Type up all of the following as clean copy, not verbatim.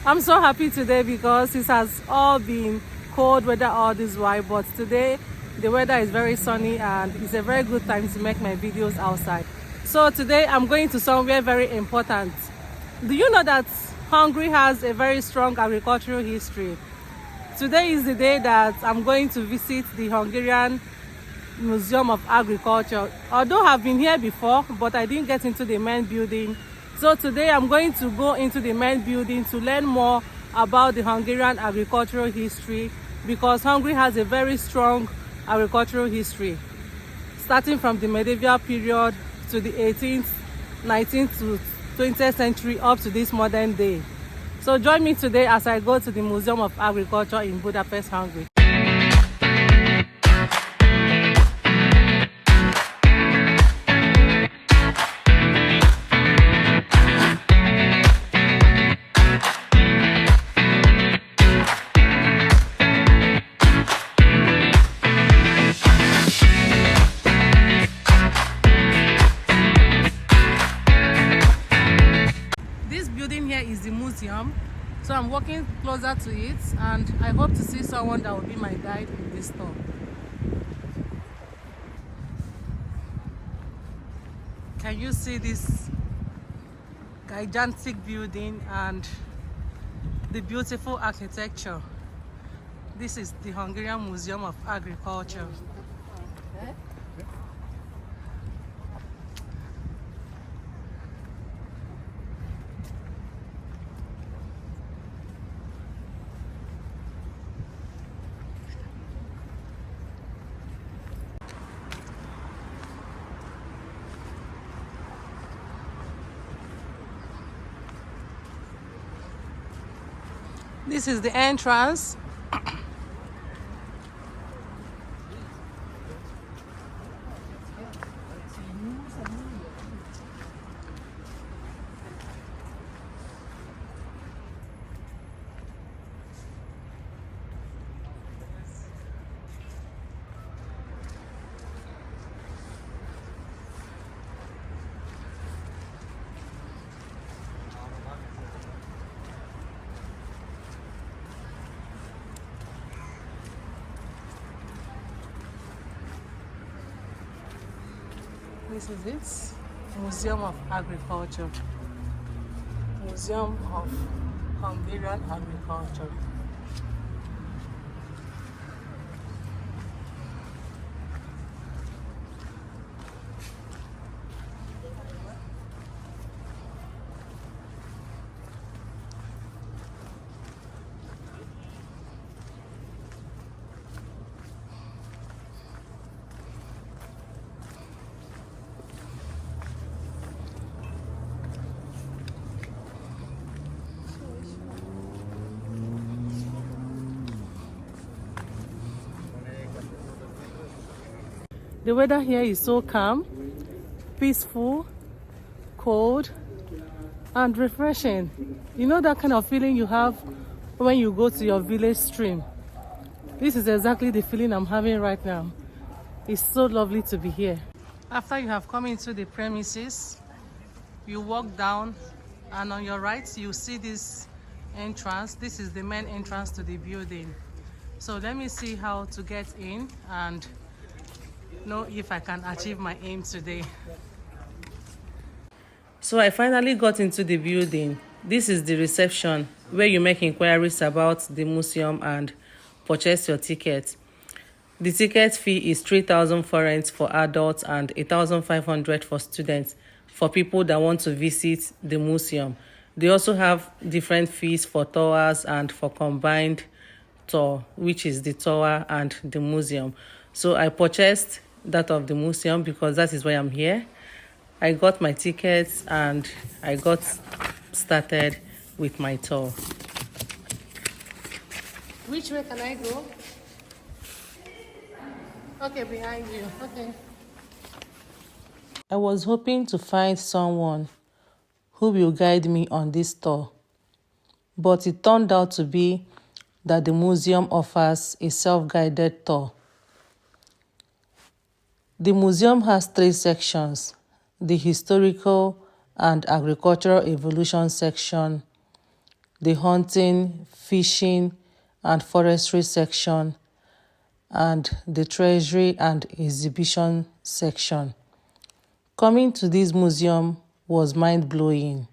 I'm so happy today because it has all been cold weather all this while, but today the weather is very sunny and it's a very good time to make my videos outside. So today I'm going to somewhere very important. Do you know that Hungary has a very strong agricultural history? Today is the day that I'm going to visit the Hungarian Museum of Agriculture. Although I've been here before, but I didn't get into the main building. So today I'm going to go into the main building to learn more about the Hungarian agricultural history, because Hungary has a very strong agricultural history, starting from the medieval period to the 18th, 19th to 20th century up to this modern day. So join me today as I go to the Museum of Agriculture in Budapest, Hungary. Is the museum, so I'm walking closer to it and I hope to see someone that will be my guide in this tour. Can you see this gigantic building and the beautiful architecture? This is the Hungarian Museum of Agriculture. This is the entrance. This is it, Museum of Agriculture, Museum of Hungarian Agriculture. The weather here is so calm, peaceful, cold, and refreshing. You know that kind of feeling you have when you go to your village stream? This is exactly the feeling I'm having right now. It's so lovely to be here. After you have come into the premises, you walk down and on your right you see this entrance. This is the main entrance to the building. So let me see how to get in and know if I can achieve my aim today. So I finally got into the building. This is the reception where you make inquiries about the museum and purchase your ticket. The ticket fee is 3,000 forints for adults and 1,500 for students, for people that want to visit the museum. They also have different fees for tours and for combined tour, which is the tour and the museum. So I purchased that of the museum because that is why I'm here. I got my tickets and I got started with my tour. Which way can I go? Okay, behind you. Okay. I was hoping to find someone who will guide me on this tour, but it turned out to be that the museum offers a self-guided tour. The museum has 3 sections: the historical and agricultural evolution section, the hunting, fishing, and forestry section, and the treasury and exhibition section. Coming to this museum was mind-blowing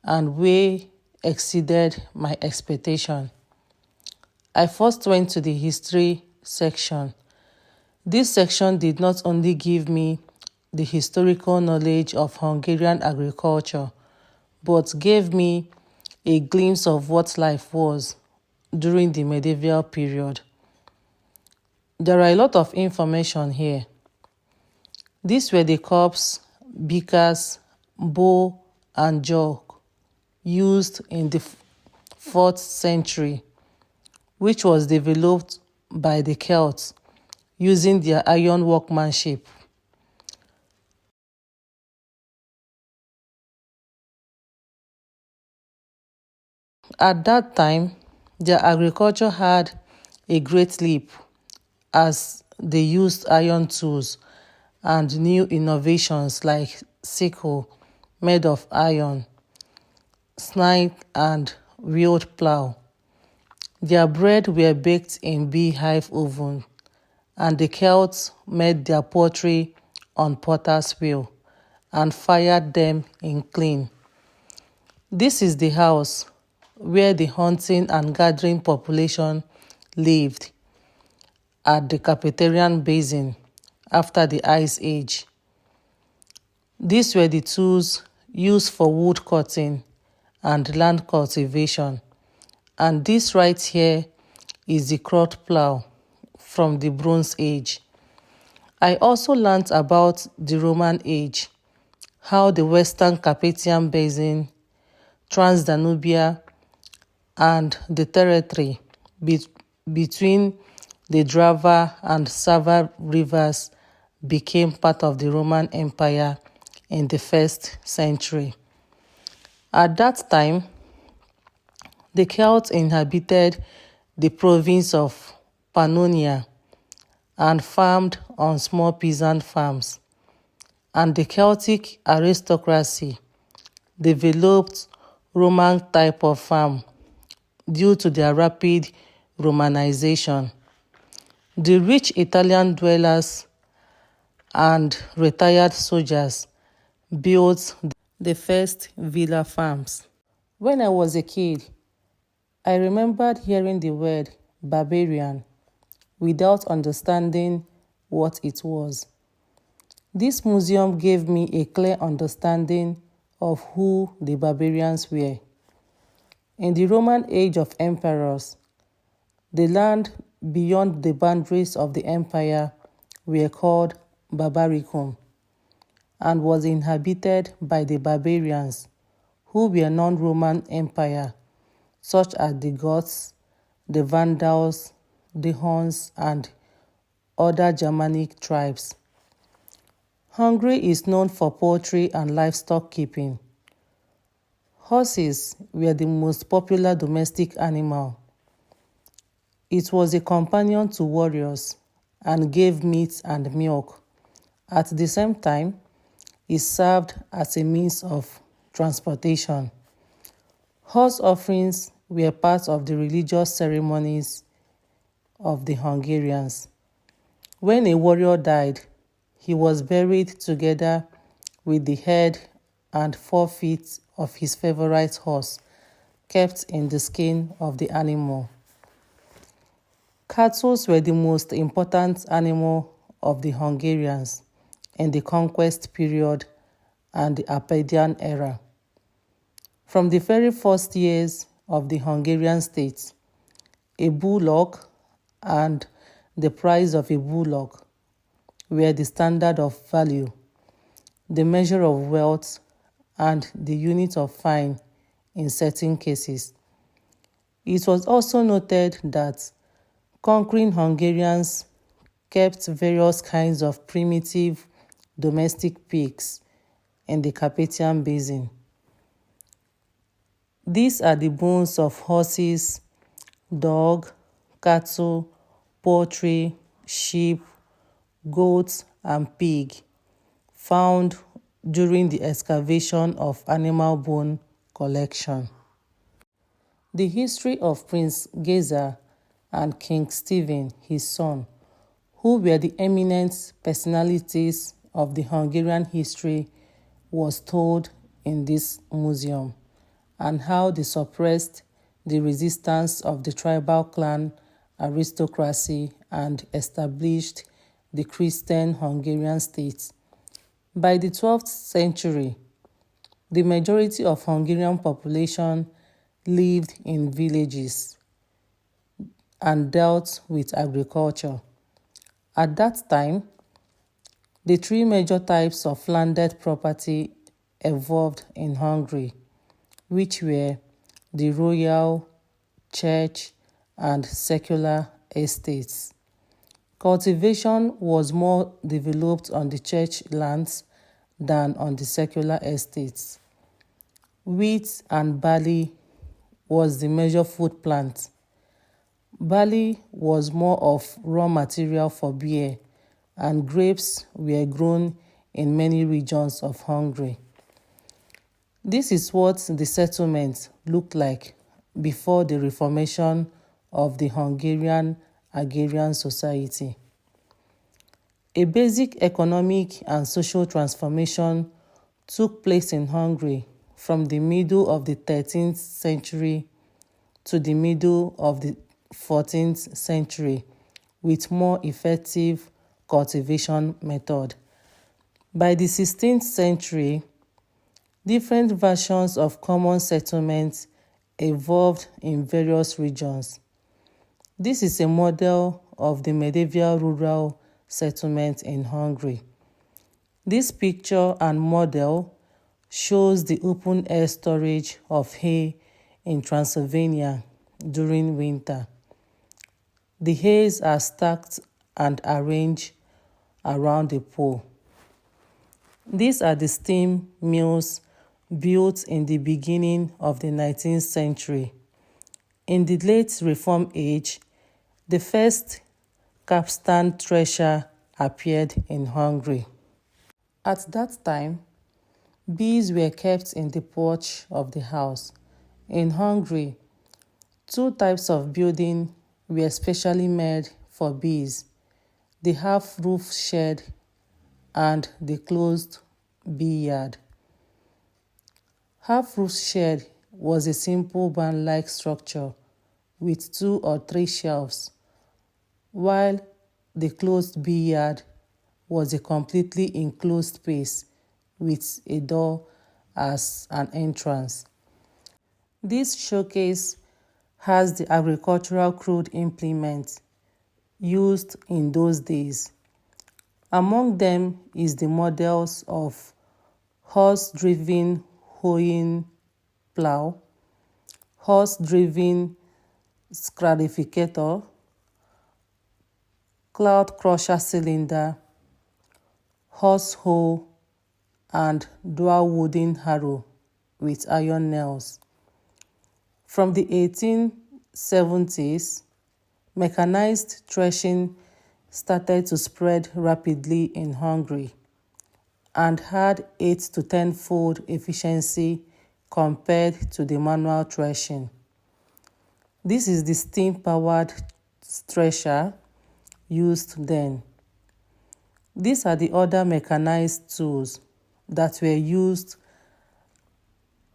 and way exceeded my expectation. I first went to the history section. This section did not only give me the historical knowledge of Hungarian agriculture, but gave me a glimpse of what life was during the medieval period. There are a lot of information here. These were the cups, beakers, bowl, and jug used in the 4th century, which was developed by the Celts using their iron workmanship. At that time, their agriculture had a great leap as they used iron tools and new innovations like sickle made of iron, scythe, and wheeled plow. Their bread were baked in beehive oven, and the Celts made their pottery on potter's wheel and fired them in kiln. This is the house where the hunting and gathering population lived at the Carpathian Basin after the Ice Age. These were the tools used for wood cutting and land cultivation. And this right here is the crowd plow from the Bronze Age. I also learned about the Roman Age, how the Western Carpathian Basin, Transdanubia, and the territory between the Drava and Sava rivers became part of the Roman Empire in the 1st century. At that time, the Celts inhabited the province of Pannonia and farmed on small peasant farms, and the Celtic aristocracy developed Roman type of farm due to their rapid Romanization. The rich Italian dwellers and retired soldiers built the first villa farms. When I was a kid, I remembered hearing the word barbarian without understanding what it was. This museum gave me a clear understanding of who the barbarians were. In the Roman age of emperors, the land beyond the boundaries of the empire were called Barbaricum and was inhabited by the barbarians who were non-Roman empire, such as the Goths, the Vandals, the Huns, and other Germanic tribes. Hungary is known for poultry and livestock keeping. Horses were the most popular domestic animal. It was a companion to warriors and gave meat and milk. At the same time, it served as a means of transportation. Horse offerings were part of the religious ceremonies of the Hungarians. When a warrior died, he was buried together with the head and 4 feet of his favorite horse, kept in the skin of the animal. Cattle were the most important animal of the Hungarians in the conquest period and the Arpadian era. From the very first years of the Hungarian state, a bullock and the price of a bullock were the standard of value, the measure of wealth, and the unit of fine in certain cases. It was also noted that conquering Hungarians kept various kinds of primitive domestic pigs in the Carpathian Basin. These are the bones of horses, dog, cattle, poultry, sheep, goats, and pig found during the excavation of animal bone collection. The history of Prince Geza and King Stephen, his son, who were the eminent personalities of the Hungarian history, was told in this museum, and how they suppressed the resistance of the tribal clan aristocracy and established the Christian Hungarian state. By the 12th century, the majority of Hungarian population lived in villages and dealt with agriculture. At that time, the three major types of landed property evolved in Hungary, which were the royal, church, and secular estates. Cultivation was more developed on the church lands than on the secular estates. Wheat and barley was the major food plant. Barley was more of raw material for beer, and grapes were grown in many regions of Hungary. This is what the settlement looked like before the reformation of the Hungarian agrarian society. A basic economic and social transformation took place in Hungary from the middle of the 13th century to the middle of the 14th century, with more effective cultivation method. By the 16th century, different versions of common settlements evolved in various regions. This is a model of the medieval rural settlement in Hungary. This picture and model shows the open-air storage of hay in Transylvania during winter. The hays are stacked and arranged around the pole. These are the steam mills built in the beginning of the 19th century. In the late Reform age, the first capstan thresher appeared in Hungary. At that time, bees were kept in the porch of the house. In Hungary, two types of building were specially made for bees: the half-roof shed and the closed bee yard. Half-roof shed was a simple barn-like structure with 2 or 3 shelves, while the closed bee yard was a completely enclosed space with a door as an entrance. This showcase has the agricultural crude implements used in those days. Among them is the models of horse-driven hoeing plow, horse-driven scarificator, cloud crusher cylinder, horse hoe, and dual wooden harrow with iron nails. From the 1870s, mechanized threshing started to spread rapidly in Hungary and had 8 to 10-fold efficiency compared to the manual threshing. This is the steam-powered thresher used then. These are the other mechanized tools that were used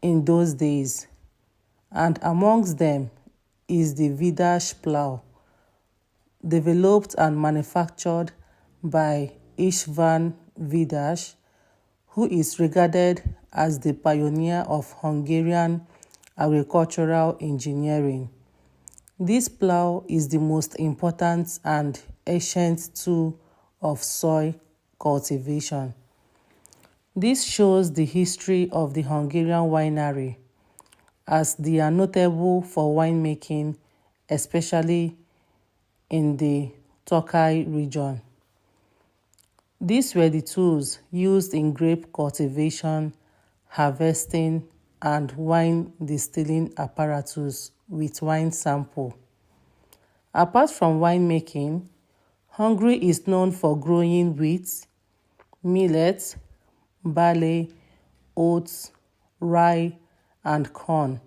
in those days, and amongst them is the Vidash plow, developed and manufactured by István Vidash, who is regarded as the pioneer of Hungarian agricultural engineering. This plow is the most important and ancient tool of soil cultivation. This shows the history of the Hungarian winery, as they are notable for winemaking, especially in the Tokaj region. These were the tools used in grape cultivation, harvesting, and wine distilling apparatus with wine sample. Apart from winemaking, Hungary is known for growing wheat, millet, barley, oats, rye, and corn,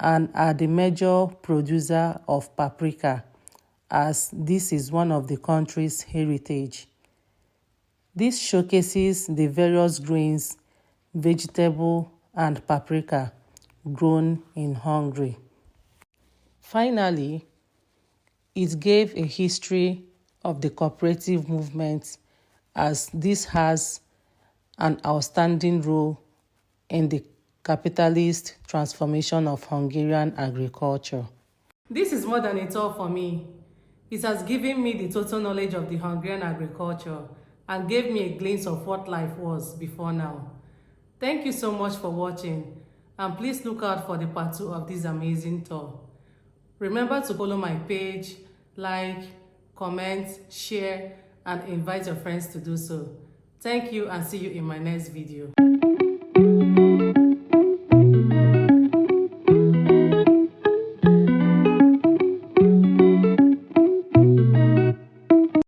and are the major producer of paprika, as this is one of the country's heritage. This showcases the various grains, vegetable, and paprika grown in Hungary. Finally, it gave a history of the cooperative movement, as this has an outstanding role in the capitalist transformation of Hungarian agriculture. This is more than a tour for me. It has given me the total knowledge of the Hungarian agriculture and gave me a glimpse of what life was before now. Thank you so much for watching, and please look out for the part 2 of this amazing tour. Remember to follow my page, like, comment, share, and invite your friends to do so. Thank you, and see you in my next video.